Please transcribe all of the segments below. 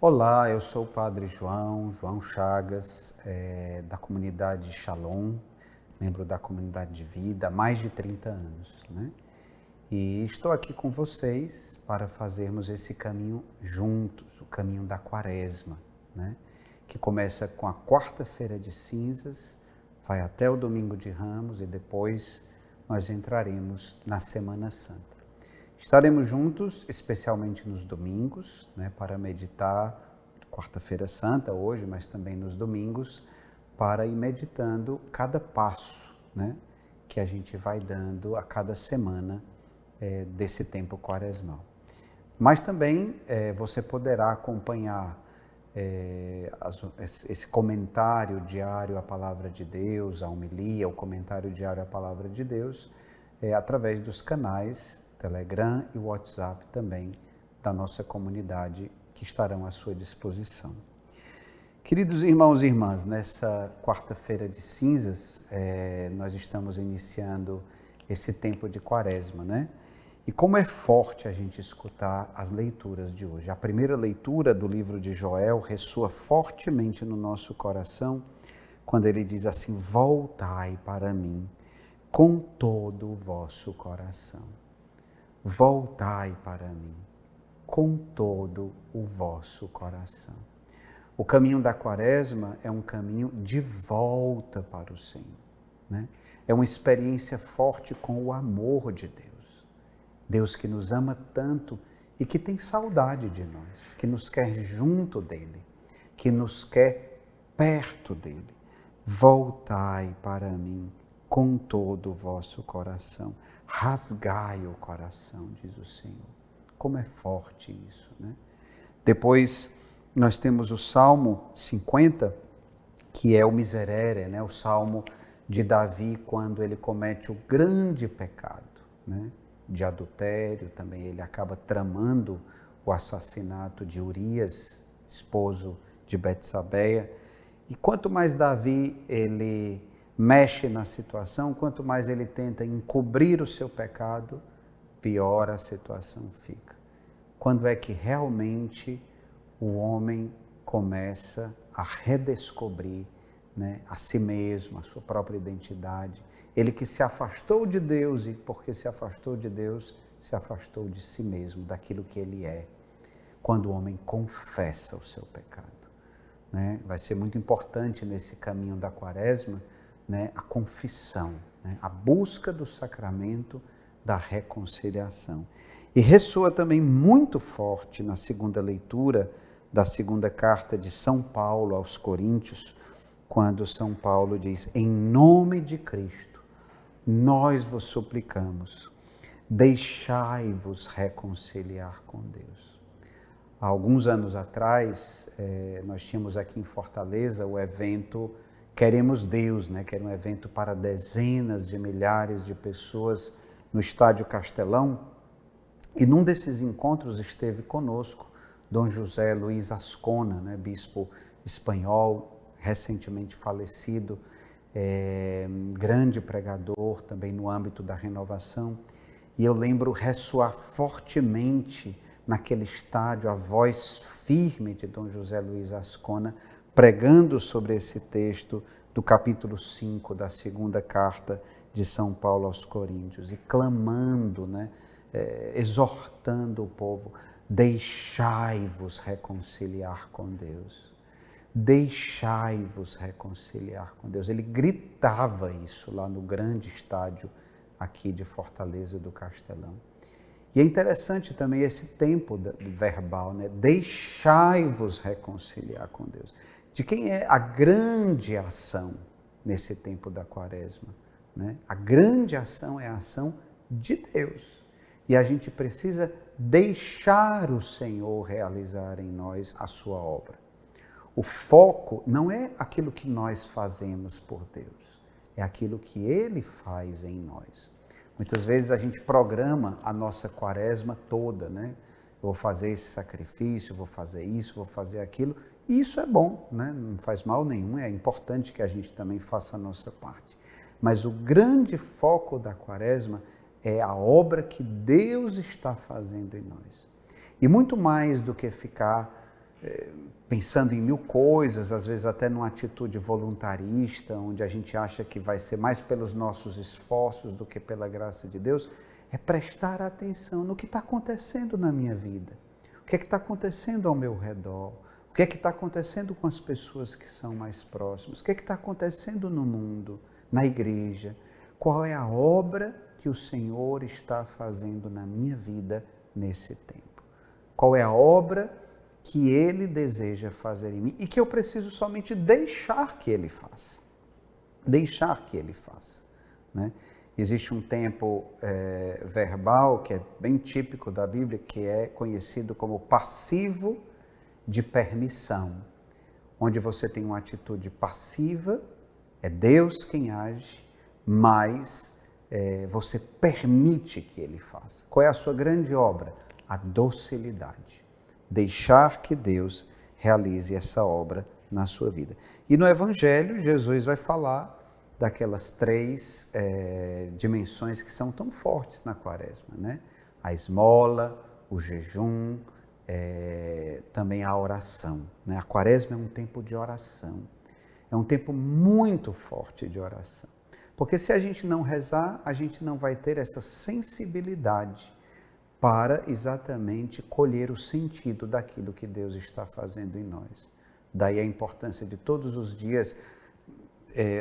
Olá, eu sou o Padre João Chagas, da comunidade Shalom, membro da comunidade de vida há mais de 30 anos, né? E estou aqui com vocês para fazermos esse caminho juntos, o caminho da Quaresma, né? Que começa com a quarta-feira de cinzas, vai até o domingo de Ramos e depois nós entraremos na Semana Santa. Estaremos juntos, especialmente nos domingos, né, para meditar, quarta-feira santa hoje, mas também nos domingos, para ir meditando cada passo, né, que a gente vai dando a cada semana desse tempo quaresmal. Mas também você poderá acompanhar esse comentário diário à Palavra de Deus, a homilia, o comentário diário à Palavra de Deus, através dos canais Telegram e WhatsApp também da nossa comunidade que estarão à sua disposição. Queridos irmãos e irmãs, nessa quarta-feira de cinzas, nós estamos iniciando esse tempo de Quaresma, né? E como é forte a gente escutar as leituras de hoje. A primeira leitura do livro de Joel ressoa fortemente no nosso coração, quando ele diz assim: voltai para mim com todo o vosso coração. Voltai para mim com todo o vosso coração. O caminho da Quaresma é um caminho de volta para o Senhor, né? É uma experiência forte com o amor de Deus. Deus que nos ama tanto e que tem saudade de nós, que nos quer junto dele, que nos quer perto dele. Voltai para mim com todo o vosso coração. Rasgai o coração, diz o Senhor. Como é forte isso, né? Depois nós temos o Salmo 50, que é o Miserere, né? O Salmo de Davi quando ele comete o grande pecado, né? De adultério, também ele acaba tramando o assassinato de Urias, esposo de Betsabeia. E quanto mais Davi ele mexe na situação, quanto mais ele tenta encobrir o seu pecado, pior a situação fica. Quando é que realmente o homem começa a redescobrir, né, a si mesmo, a sua própria identidade, ele que se afastou de Deus e porque se afastou de Deus, se afastou de si mesmo, daquilo que ele é, quando o homem confessa o seu pecado, né? Vai ser muito importante nesse caminho da Quaresma, né, a confissão, né, a busca do sacramento da reconciliação. E ressoa também muito forte na segunda leitura da segunda carta de São Paulo aos Coríntios, quando São Paulo diz: em nome de Cristo, nós vos suplicamos, deixai-vos reconciliar com Deus. Há alguns anos atrás, nós tínhamos aqui em Fortaleza o evento Queremos Deus, né? Que era um evento para dezenas de milhares de pessoas no Estádio Castelão. E num desses encontros esteve conosco Dom José Luiz Ascona, né? Bispo espanhol, recentemente falecido, grande pregador também no âmbito da renovação. E eu lembro ressoar fortemente naquele estádio a voz firme de Dom José Luiz Ascona, pregando sobre esse texto do capítulo 5 da segunda carta de São Paulo aos Coríntios, e clamando, né, exortando o povo: deixai-vos reconciliar com Deus. Deixai-vos reconciliar com Deus. Ele gritava isso lá no grande estádio aqui de Fortaleza do Castelão. E é interessante também esse tempo verbal, né? Deixai-vos reconciliar com Deus. De quem é a grande ação nesse tempo da Quaresma, né? A grande ação é a ação de Deus. E a gente precisa deixar o Senhor realizar em nós a sua obra. O foco não é aquilo que nós fazemos por Deus, é aquilo que Ele faz em nós. Muitas vezes a gente programa a nossa Quaresma toda, né? Eu vou fazer esse sacrifício, vou fazer isso, vou fazer aquilo. E isso é bom, né? Não faz mal nenhum, é importante que a gente também faça a nossa parte. Mas o grande foco da Quaresma é a obra que Deus está fazendo em nós. E muito mais do que ficar pensando em mil coisas, às vezes até numa atitude voluntarista, onde a gente acha que vai ser mais pelos nossos esforços do que pela graça de Deus, é prestar atenção no que está acontecendo na minha vida. O que é que está acontecendo ao meu redor? O que é que está acontecendo com as pessoas que são mais próximas? O que é que está acontecendo no mundo, na igreja? Qual é a obra que o Senhor está fazendo na minha vida nesse tempo? Qual é a obra que Ele deseja fazer em mim e que eu preciso somente deixar que Ele faça? Deixar que Ele faça, né? Existe um tempo verbal que é bem típico da Bíblia, que é conhecido como passivo de permissão, onde você tem uma atitude passiva, é Deus quem age, mas você permite que Ele faça. Qual é a sua grande obra? A docilidade. Deixar que Deus realize essa obra na sua vida. E no Evangelho, Jesus vai falar daquelas três dimensões que são tão fortes na Quaresma, né? A esmola, o jejum, também a oração, né? A Quaresma é um tempo de oração, é um tempo muito forte de oração, porque se a gente não rezar, a gente não vai ter essa sensibilidade para exatamente colher o sentido daquilo que Deus está fazendo em nós. Daí a importância de todos os dias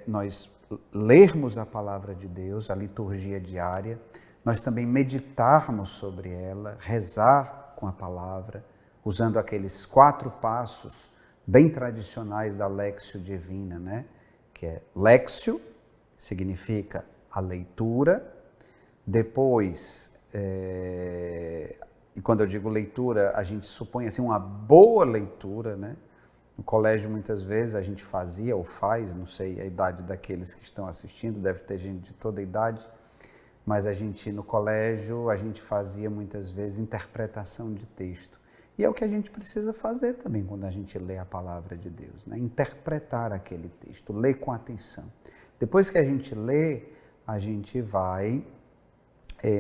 nós lermos a palavra de Deus, a liturgia diária, nós também meditarmos sobre ela, rezar com a palavra, usando aqueles 4 passos bem tradicionais da Lectio Divina, né? Que é Lectio, significa a leitura, depois, e quando eu digo leitura, a gente supõe assim uma boa leitura, né? No colégio, muitas vezes, a gente fazia ou faz, não sei a idade daqueles que estão assistindo, deve ter gente de toda a idade, mas no colégio, a gente fazia muitas vezes interpretação de texto. E é o que a gente precisa fazer também quando a gente lê a palavra de Deus, né? Interpretar aquele texto, ler com atenção. Depois que a gente lê, a gente vai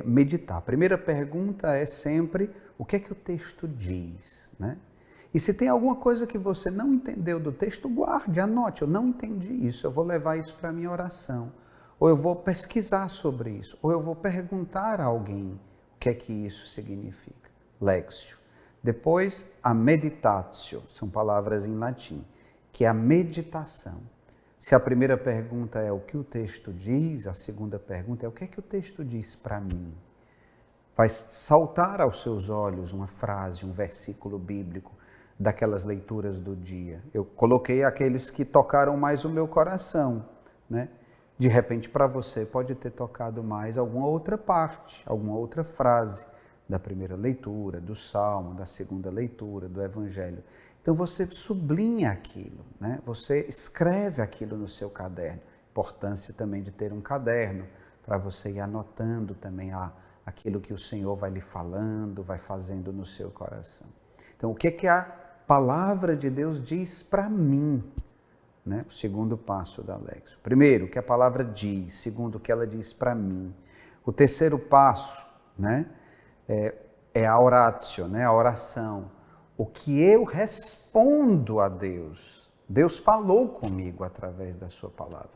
meditar. A primeira pergunta é sempre, o que é que o texto diz, né? E se tem alguma coisa que você não entendeu do texto, guarde, anote, eu não entendi isso, eu vou levar isso para a minha oração, ou eu vou pesquisar sobre isso, ou eu vou perguntar a alguém o que é que isso significa. Lectio. Depois, a meditatio, são palavras em latim, que é a meditação. Se a primeira pergunta é o que o texto diz, a segunda pergunta é o que é que o texto diz para mim. Vai saltar aos seus olhos uma frase, um versículo bíblico daquelas leituras do dia. Eu coloquei aqueles que tocaram mais o meu coração, né? De repente, para você, pode ter tocado mais alguma outra parte, alguma outra frase da primeira leitura, do Salmo, da segunda leitura, do Evangelho. Então, você sublinha aquilo, né? Você escreve aquilo no seu caderno. Importância também de ter um caderno para você ir anotando também aquilo que o Senhor vai lhe falando, vai fazendo no seu coração. Então, o que é que a palavra de Deus diz para mim? Né? O segundo passo da Lectio. Primeiro, o que a palavra diz. Segundo, o que ela diz para mim. O terceiro passo, né, é a oratio, né, a oração. O que eu respondo a Deus. Deus falou comigo através da sua palavra.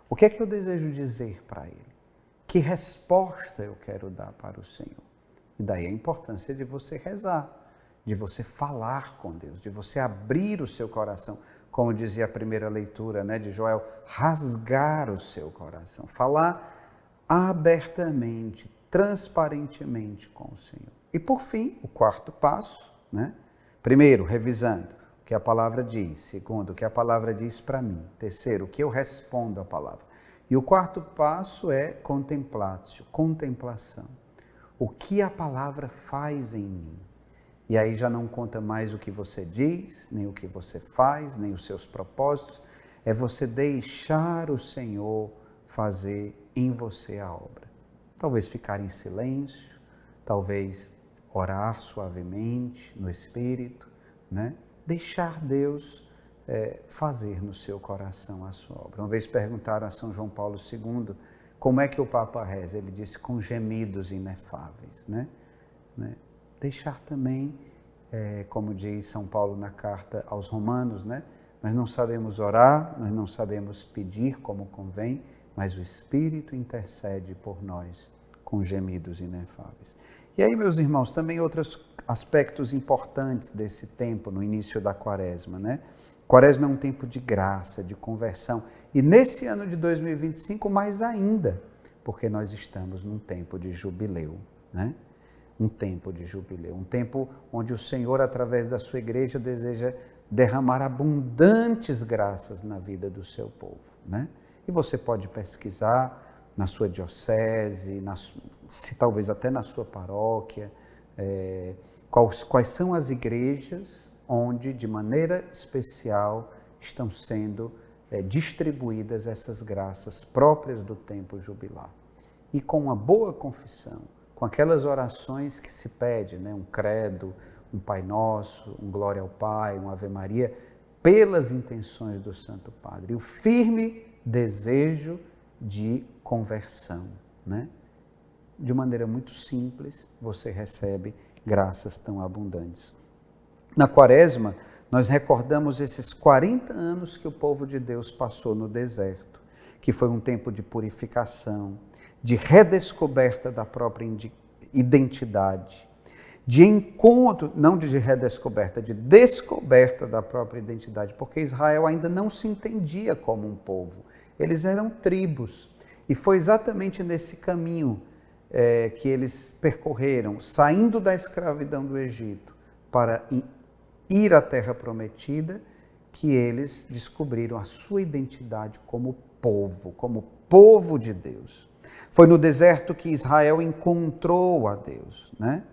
O que é que eu desejo dizer para Ele? Que resposta eu quero dar para o Senhor? E daí a importância de você rezar, de você falar com Deus, de você abrir o seu coração, como dizia a primeira leitura, né, de Joel, rasgar o seu coração, falar abertamente, transparentemente com o Senhor. E por fim, o quarto passo, né? Primeiro, revisando o que a palavra diz. Segundo, o que a palavra diz para mim. Terceiro, o que eu respondo à palavra. E o quarto passo é contemplatio, contemplação. O que a palavra faz em mim. E aí já não conta mais o que você diz, nem o que você faz, nem os seus propósitos. É você deixar o Senhor fazer em você a obra. Talvez ficar em silêncio, talvez orar suavemente no Espírito, né? Deixar Deus fazer no seu coração a sua obra. Uma vez perguntaram a São João Paulo II como é que o Papa reza. Ele disse com gemidos inefáveis, né? Deixar também como diz São Paulo na carta aos Romanos, né? Nós não sabemos orar, nós não sabemos pedir como convém, mas o Espírito intercede por nós com gemidos inefáveis. E aí, meus irmãos, também outros aspectos importantes desse tempo, no início da Quaresma, né? Quaresma é um tempo de graça, de conversão. E nesse ano de 2025, mais ainda, porque nós estamos num tempo de jubileu, né? Um tempo de jubileu, um tempo onde o Senhor, através da sua igreja, deseja derramar abundantes graças na vida do seu povo, né? E você pode pesquisar na sua diocese, se talvez até na sua paróquia, quais são as igrejas onde, de maneira especial, estão sendo distribuídas essas graças próprias do tempo jubilar. E com uma boa confissão, com aquelas orações que se pede, né? Um credo, um Pai Nosso, um Glória ao Pai, um Ave Maria, pelas intenções do Santo Padre. E o firme desejo de conversão, né? De maneira muito simples, você recebe graças tão abundantes. Na Quaresma, nós recordamos esses 40 anos que o povo de Deus passou no deserto, que foi um tempo de purificação, de redescoberta da própria identidade, de encontro, não de redescoberta, de descoberta da própria identidade, porque Israel ainda não se entendia como um povo, eles eram tribos, e foi exatamente nesse caminho que eles percorreram, saindo da escravidão do Egito, para ir à terra prometida, que eles descobriram a sua identidade como povo de Deus. Foi no deserto que Israel encontrou a Deus, né?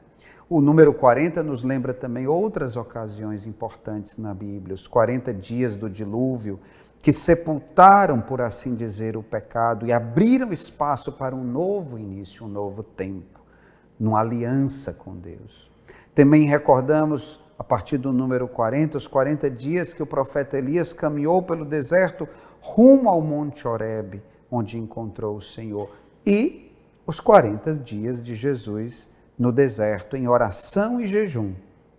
O número 40 nos lembra também outras ocasiões importantes na Bíblia, os 40 dias do dilúvio, que sepultaram, por assim dizer, o pecado e abriram espaço para um novo início, um novo tempo, numa aliança com Deus. Também recordamos, a partir do número 40, os 40 dias que o profeta Elias caminhou pelo deserto rumo ao Monte Horebe, onde encontrou o Senhor, e os 40 dias de Jesus no deserto, em oração e jejum,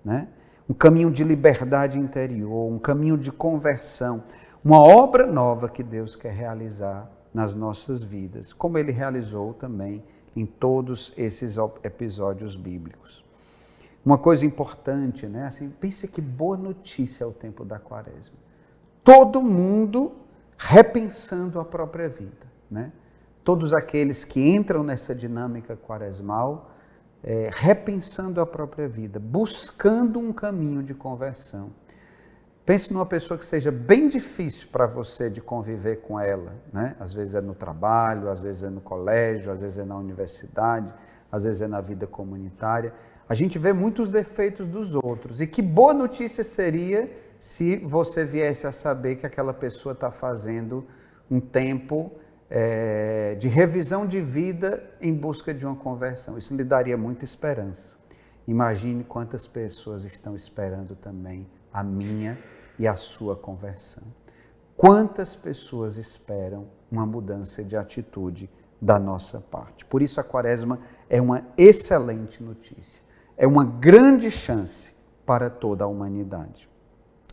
né? Um caminho de liberdade interior, um caminho de conversão, uma obra nova que Deus quer realizar nas nossas vidas, como Ele realizou também em todos esses episódios bíblicos. Uma coisa importante, né? Assim, pense que boa notícia é o tempo da Quaresma. Todo mundo repensando a própria vida, né? Todos aqueles que entram nessa dinâmica quaresmal, repensando a própria vida, buscando um caminho de conversão. Pense numa pessoa que seja bem difícil para você de conviver com ela, né? Às vezes é no trabalho, às vezes é no colégio, às vezes é na universidade, às vezes é na vida comunitária. A gente vê muitos defeitos dos outros. E que boa notícia seria se você viesse a saber que aquela pessoa está fazendo um tempo de revisão de vida em busca de uma conversão. Isso lhe daria muita esperança. Imagine quantas pessoas estão esperando também a minha e a sua conversão. Quantas pessoas esperam uma mudança de atitude da nossa parte. Por isso a Quaresma é uma excelente notícia. É uma grande chance para toda a humanidade.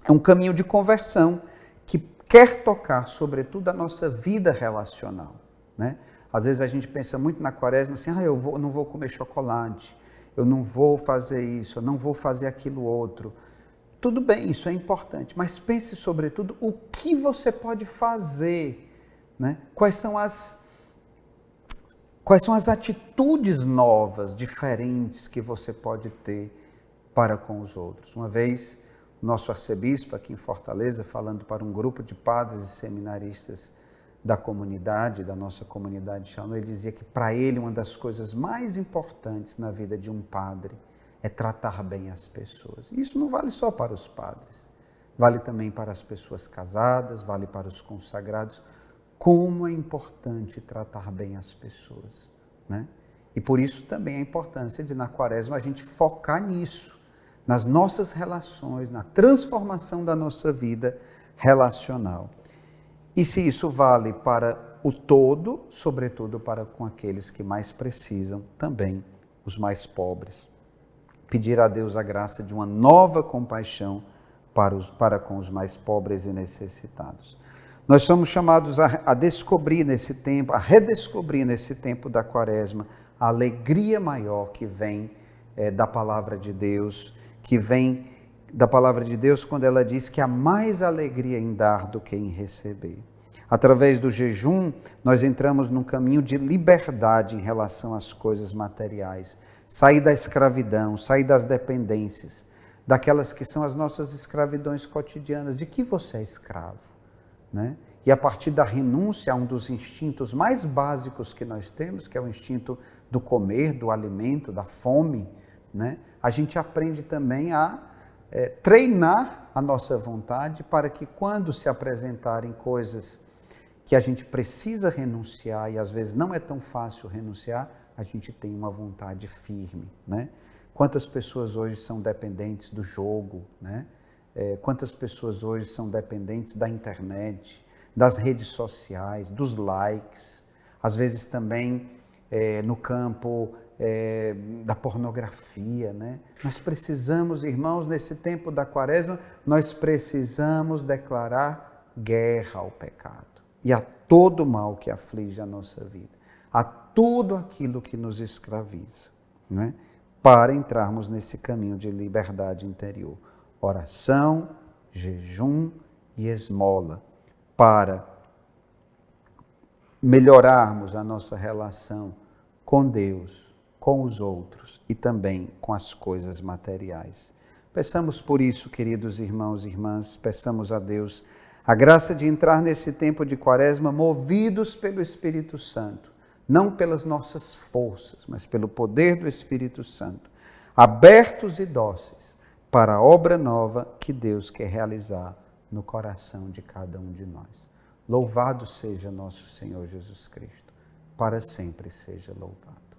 É um caminho de conversão que quer tocar, sobretudo, a nossa vida relacional, né? Às vezes a gente pensa muito na Quaresma assim, eu não vou comer chocolate, eu não vou fazer isso, eu não vou fazer aquilo outro. Tudo bem, isso é importante, mas pense, sobretudo, o que você pode fazer, né? Quais são as atitudes novas, diferentes que você pode ter para com os outros. Uma vez, o nosso arcebispo aqui em Fortaleza, falando para um grupo de padres e seminaristas da comunidade, da nossa comunidade Shalom, ele dizia que para ele uma das coisas mais importantes na vida de um padre é tratar bem as pessoas. Isso não vale só para os padres, vale também para as pessoas casadas, vale para os consagrados. Como é importante tratar bem as pessoas, né? E por isso também a importância de, na Quaresma, a gente focar nisso, nas nossas relações, na transformação da nossa vida relacional. E se isso vale para o todo, sobretudo para com aqueles que mais precisam, também os mais pobres. pedir a Deus a graça de uma nova compaixão para com os mais pobres e necessitados. Nós somos chamados a descobrir nesse tempo, a redescobrir nesse tempo da Quaresma, a alegria maior que vem da palavra de Deus, que vem da palavra de Deus quando ela diz que há mais alegria em dar do que em receber. Através do jejum, nós entramos num caminho de liberdade em relação às coisas materiais, sair da escravidão, sair das dependências, daquelas que são as nossas escravidões cotidianas. De que você é escravo? Né? E a partir da renúncia a um dos instintos mais básicos que nós temos, que é o instinto do comer, do alimento, da fome, né? A gente aprende também a treinar a nossa vontade para que quando se apresentarem coisas que a gente precisa renunciar, e às vezes não é tão fácil renunciar, a gente tem uma vontade firme, né? Quantas pessoas hoje são dependentes do jogo, né? Quantas pessoas hoje são dependentes da internet, das redes sociais, dos likes, às vezes também no campo da pornografia, né? Nós precisamos, irmãos, nesse tempo da Quaresma, nós precisamos declarar guerra ao pecado e a todo mal que aflige a nossa vida, a tudo aquilo que nos escraviza, né? Para entrarmos nesse caminho de liberdade interior. Oração, jejum e esmola, para melhorarmos a nossa relação com Deus, com os outros e também com as coisas materiais. Peçamos por isso, queridos irmãos e irmãs, peçamos a Deus a graça de entrar nesse tempo de Quaresma movidos pelo Espírito Santo, não pelas nossas forças, mas pelo poder do Espírito Santo, abertos e dóceis para a obra nova que Deus quer realizar no coração de cada um de nós. Louvado seja nosso Senhor Jesus Cristo, para sempre seja louvado.